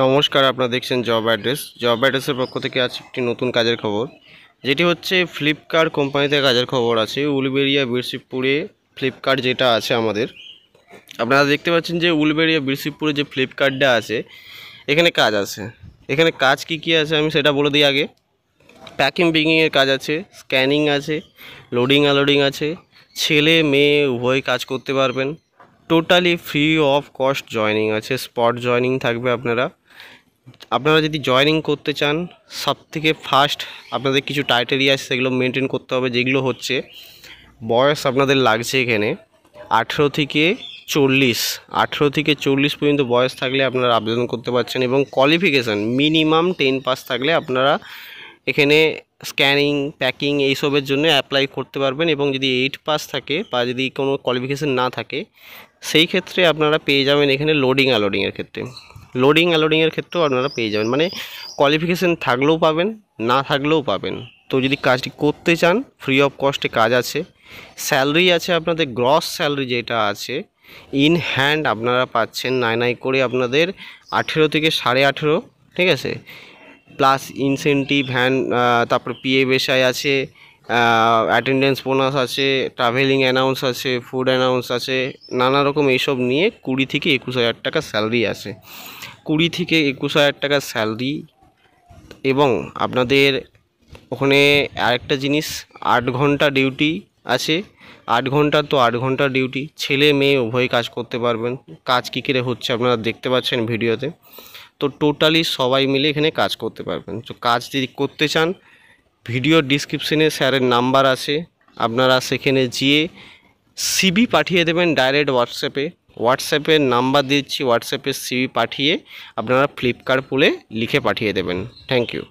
নমস্কার, আপনারা দেখছেন জব অ্যাড্রেসের পক্ষ থেকে আজ একটি নতুন কাজের খবর, যেটি হচ্ছে ফ্লিপকার্ট কোম্পানিতে কাজের খবর আছে। উলবেড়িয়া বীরশিবপুরে ফ্লিপকার্ট যেটা আছে আমাদের, আপনারা দেখতে পাচ্ছেন যে উলবেড়িয়া বীরশিবপুরে যে ফ্লিপকার্টটা আছে, এখানে কাজ আছে। এখানে কাজ কি আছে আমি সেটা বলে দিই আগে। প্যাকিং পিকিংয়ের কাজ আছে, স্ক্যানিং আছে, লোডিং আনলোডিং আছে। ছেলে মেয়ে উভয় কাজ করতে পারবেন। Totally free of cost joining আছে, স্পট জয়েনিং থাকবে। আপনারা যদি জয়েনিং করতে চান, সবথেকে ফার্স্ট আপনাদের কিছু ক্রাইটেরিয়া আছে, সেগুলো মেনটেন করতে হবে। যেগুলো হচ্ছে, বয়স আপনাদের লাগছে এখানে 18 থেকে 40 পর্যন্ত বয়স থাকলে আপনারা আবেদন করতে পারছেন, এবং কোয়ালিফিকেশান মিনিমাম 10 পাস থাকলে আপনারা এখানে স্ক্যানিং প্যাকিং এইসবের জন্য অ্যাপ্লাই করতে পারবেন। এবং যদি 8 পাস থাকে বা যদি কোনো কোয়ালিফিকেশান না থাকে, সেই ক্ষেত্রে আপনারা পেয়ে যাবেন এখানে লোডিং আনলোডিংয়ের ক্ষেত্রেও আপনারা পেয়ে যাবেন। মানে কোয়ালিফিকেশান থাকলেও পাবেন, না থাকলেও পাবেন। তো যদি কাজটি করতে চান, ফ্রি অফ কস্টে কাজ আছে। স্যালারি আছে আপনাদের, গ্রস স্যালারি যেটা আছে ইন হ্যান্ড আপনারা পাচ্ছেন নাই করে আপনাদের 18 থেকে 18.5, ঠিক আছে। প্লাস ইনসেন্টিভ তারপরে পিএ বেসায় আছে, অ্যাটেন্ডেন্স বোনাস আছে, ট্রাভেলিং অ্যানাউন্স আছে, ফুড অ্যানাউন্স আছে, নানা রকম এইসব নিয়ে 20 থেকে 21,000 টাকা স্যালারি আছে। 20 থেকে 21,000 টাকা স্যালারি। এবং আপনাদের ওখানে আরেকটা জিনিস, 8 ঘন্টা ডিউটি আছে। 8 ঘন্টা ডিউটি, ছেলে মেয়ে উভয় কাজ করতে পারবেন। কাজ কী করে হচ্ছে আপনারা দেখতে পাচ্ছেন ভিডিওতে। তো টোটালি সবাই মিলে এখানে কাজ করতে পারবেন। তো কাজ যদি করতে চান, ভিডিও ডিসক্রিপশনে স্যারের নাম্বার আছে, আপনারা সেখানে গিয়ে সিভি পাঠিয়ে দেবেন ডাইরেক্ট হোয়াটসঅ্যাপের নাম্বার দিচ্ছি, হোয়াটসঅ্যাপে সিভি পাঠিয়ে আপনারা ফ্লিপকার্ট বলে লিখে পাঠিয়ে দেবেন। Thank you.